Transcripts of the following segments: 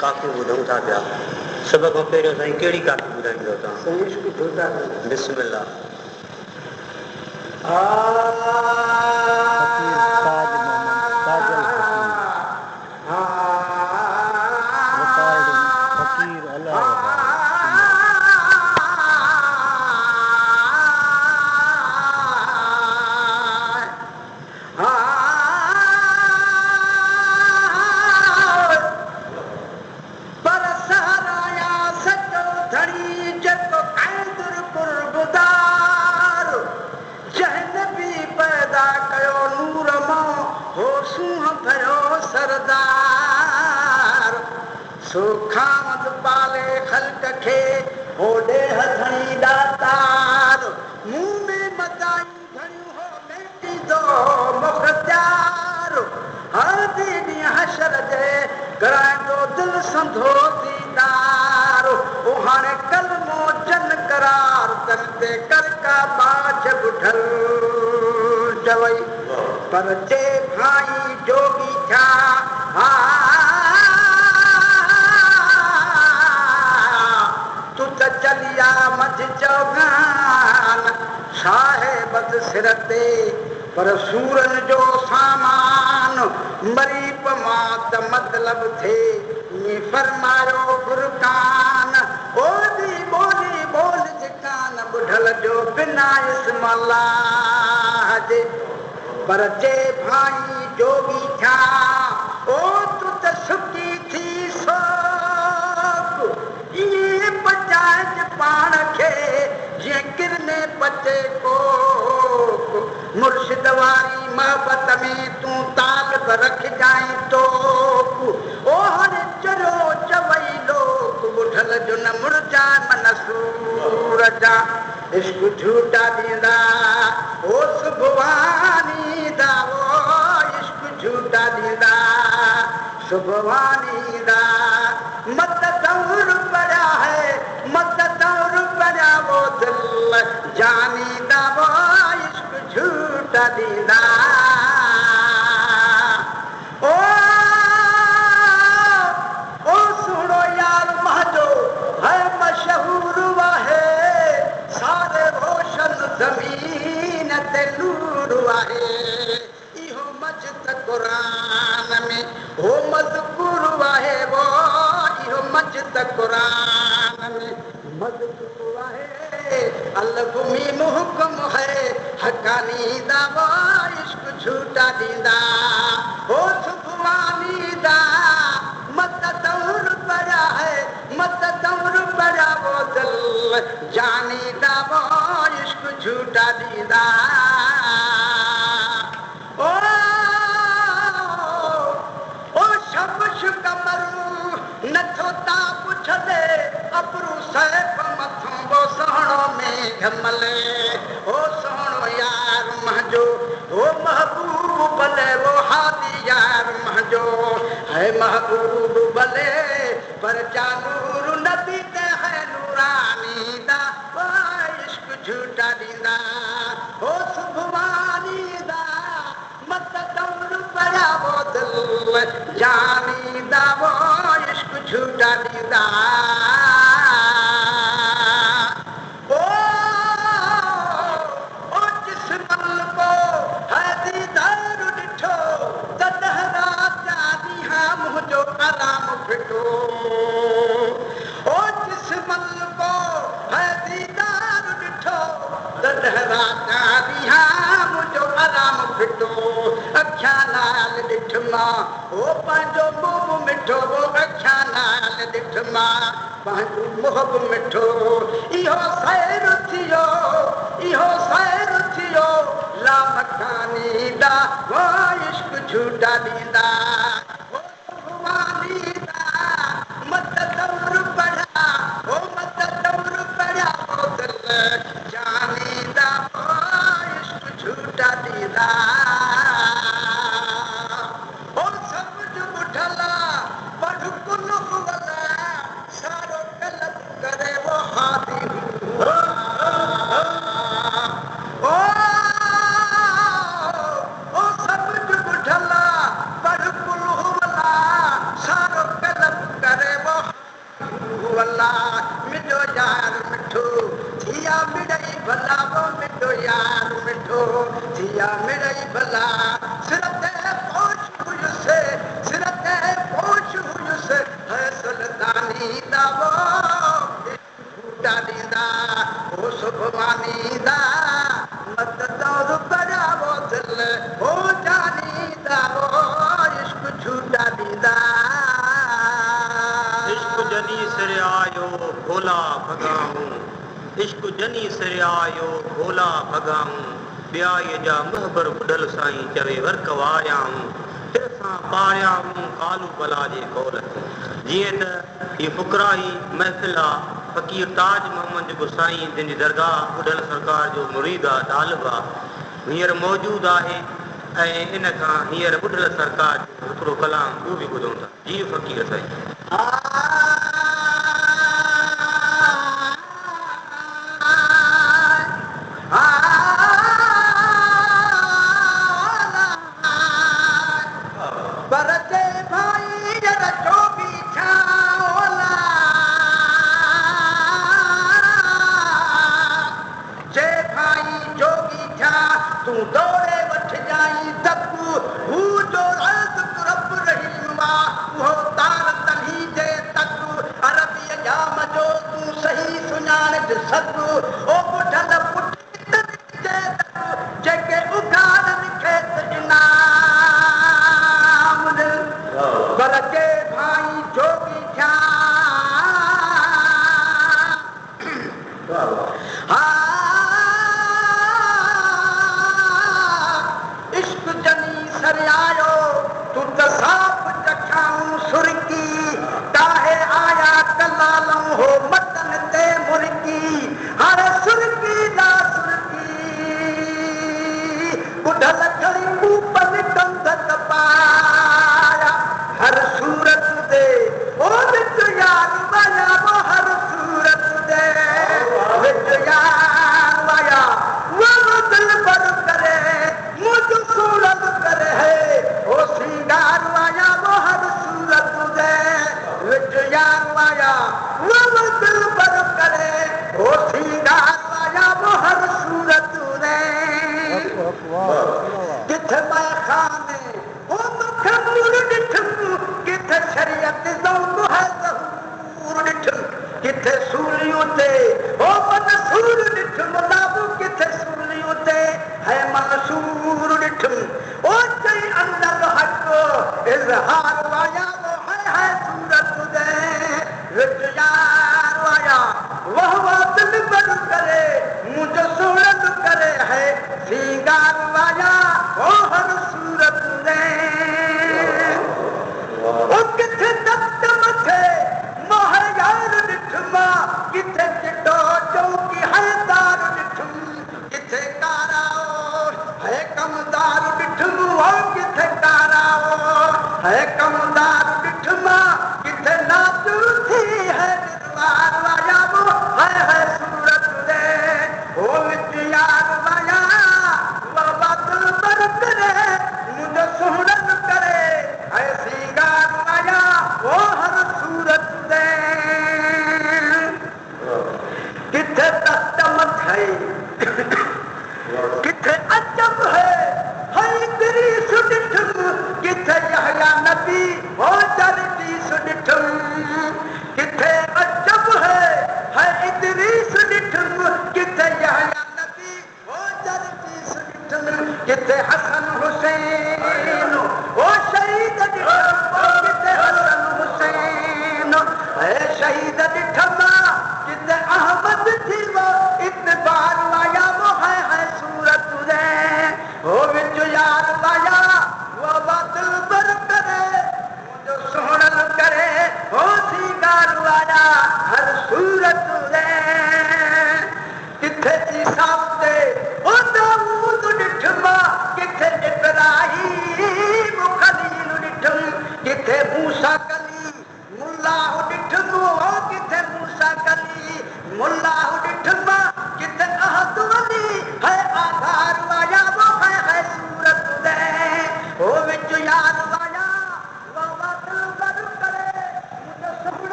काफ़ी ॿुधूं था पिया। सभ खां पहिरियों साईं कहिड़ी काफ़ी ॿुधाईंदो तव्हां? इश्क झूठा बिस्मिल्लाह। सुखामद पाले खल्क खे होॾे हथणी दातार मुंह में मदायूं घणियूं हो मेटी दो मुख्तियार हर ॾींहुं हशर जे कराइंदो दिलि संधो दीदार ओ हाणे कलमो जन करार तन ते कर का बाज ॿुधल जवई पर जे भाई जोगी थिया चलिया मझ चौगान साहेब सिर ते पर सूरन जो सामान मरीब मां त मतलब थे ये फरमायो फुरकान ओदी बोली बोल जिकान बुढ़ल जो बिना इस्म अल्लाह जे पर जे भाई जोगी था ओ तू त सुकी थी सो ये बजाज पाण खे जीअं किरने पचे को मुर्शिद वारी मोहब्बत में तूं ताक़त रख जाए तो ओ हर चरो चवई लोक ॿुधल जो न मुरझा मनसूर जा इश्क झूठा ॾींदा ओ सुभवानी दा ओ इश्क झूठा ॾींदा सुभवानी दा मत दौर पड़ा है मत दौर पड़ा वो दिल जानी दा वो इश्क झूठा दीदा ओ सुनो यार महजो है मशहूर वाहे सारे रोशन जमीन ते नूर वाहे इहो मजद कुरान में हो मज़कूर वाहे वो इहो मजद कुरान में मज़कूर वाहे अलफ मीम हुक्म है हकानी दा वो इश्क झूठा दींदा हो सुभवानी दा मत दौर पड़ा है मत दौर पड़ा वो दिल जानी दा वो इश्क झूठा दींदा ओ शबश कमर नथो ता पुछले अबरू सैफ मथों वो सोहणो में घमले ओ सोहणो यार महजो ओ महबूब भले वो हादी यार महजो है महबूब भले पर जानूर नबी ते है नूरानी दा वो इश्क झूठा दींदा ओ सुभवानी दा मत दौर पड़ा वो दिल जानी दा वो इश्क झूठा दीदा ओ जिस पल को है दीदार ॾिठो तॾहिं रात ॾींहं मुंहिंजो आराम फिटो ओ जिस पल को है दीदार ॾिठो तॾहिं रात ॾींहं मुंहिंजो आराम फिटो अखिया नाल ॾिठ मां ओ पंहिंजो मुंहुं मिठो वो अखिया नाल ॾिठ मां पंहिंजो मुंहुं मिठो इहो सैर थियो लामखानी दा वो इश्क झूठा ॾींदा ओ सुभवानी दा मत दौर पड़ा ओ मत दौर पड़ा वो दिल जानी दा वो इश्क झूठा ॾींदा या मिड़ई भला सिरत पोश हुयुसि सिरत पोश हुयुसि है सुल्तानी दावो झूठा ॾींदा हो सुभवानीदा मत दौर बराबो दिल हो जानीदा वो इश्क झूठा ॾींदा इश्क जनी सिर आयो भोला भगाऊं इश्क जनी सिर आयो भोला भगाऊं ॿियाईअ जा मुहबर बुॾल साईं चवे वर्क वारियाऊं तिरसां पारियाऊं कालू बला जे कौल जीअं त हीअ फुकराही महफ़िल आहे फ़क़ीर ताज मोहम्मद गुसाई जंहिंजी दरगाह बुॾल सरकार जो मुरीद आहे तालिब आहे हींअर मौजूदु आहे ऐं इन खां हींअर बुॾल सरकार जो हिकिड़ो कलाम उहो बि ॿुधूं था जी फ़क़ीर साईं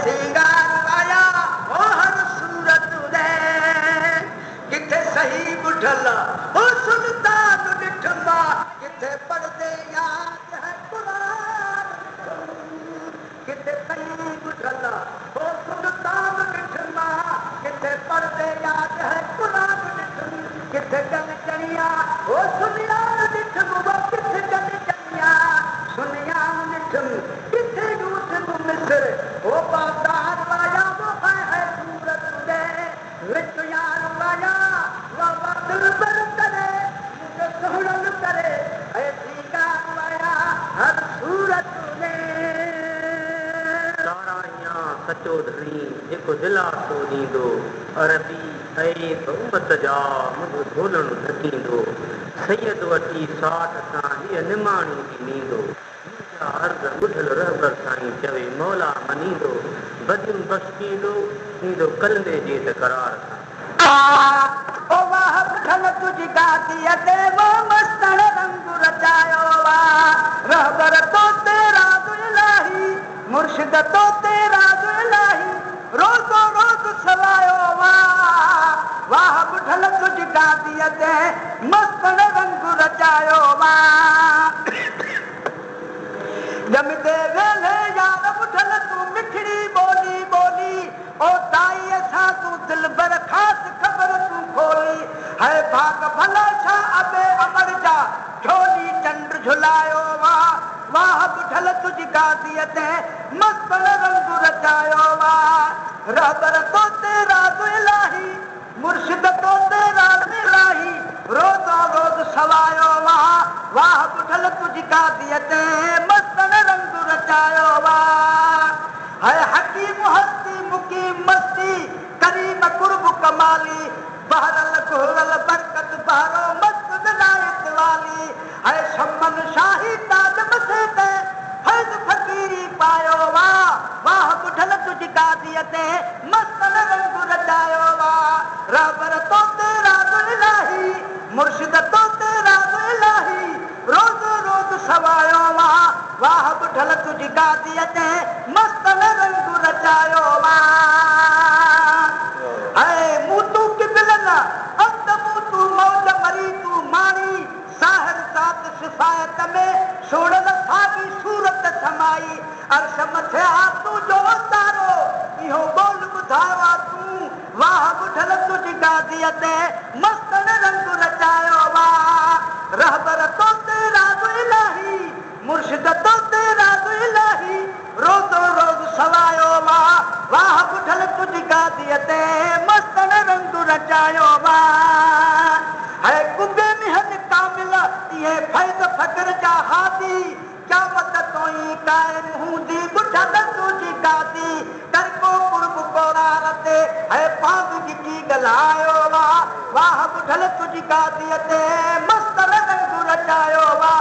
सिंगार आया वो हर सूरत दे सचो धणी जेको दिलासो ॾींदो अरबी ऐं उमत जा मुंहिंजो झोलण ढकींदो सैयद वठी साठ सां हीअ निमाणी बि ॾींदो मुंहिंजा अर्ज़ ॿुधल रहबर साईं चवे मौला मञींदो बदियूं बख़्शींदो ॾींदो कलंदे जे तकरार सां ओ वाह बुठल तुझी गादीअ ते वो मस्तण रंग रचायो वा रहबर तो तेरा दुलाही मुर्शिद तो तेरा दुलाही रोज़ो रोज़ सवायो वा वाह बुठल तुझी गादीअ ते मस्तण रंग रचायो वा जमदे वेले यार बुठल तू मिठड़ी बोली बोली ओ ताई सां तू दिल भर खास खबर तू खोली है भाग भला छा अबे अमर जा झोली चंड झुलायो वा वाह बुठल तुझी गादीअ ते मस्तण रंग रचायो वा रहबर तो तेरा दुलाही मुर्शिद तो तेरा दुलाही रोज़ो रोज़ सवायो वा वाह बुठल तुझी गादीअ ते मस्तण रंग रचायो वा है हकीम हस्ती मुकीम मस्ती करीम कुर्ब कमाली बहरल घोरल बरकत बहरो मस्त विलायत वाली है शमन शाही ताज मथे ते फैज़ फकीरी पायो वा वाह बुठल तुझी गादीअ ते मस्तण रंग रचायो वा रहबर तो तेरा दुलाही मुर्शिद तो तेरा दुलाही रोज़ रोज़ सवायो वा वाह बुठल तुझी गादीअ ते मस्तण रंग रचायो वा ऐ मूतू किबलन अंत मूतू मौज मरी तू मानी साहिर सात सिफायत में सोड़ल सागी सूरत समाई अर्श मथे तू जो तारो इहो बोल ॿुधायो तू वाह बुठल तुझी गादीअ ते मस्तण रंग रचायो वा रहबर तो तेरा दुलाही मुर्शिद तो तेरा दुलाही रोज़ो रोज़ सवायो वा वाह बुठल तुझी गादीअ ते मस्तण रंग रचायो वा है कुबे मिहन कामिल ये फैज़ फकर जा हादी क़यामत तोई कायम हूंदी बुठल तुझी गादी कर को कुर्ब कोरार ते है पांग की गलायो वा वाह बुठल तुझी गादीअ ते मस्तण रंग रचायो वा।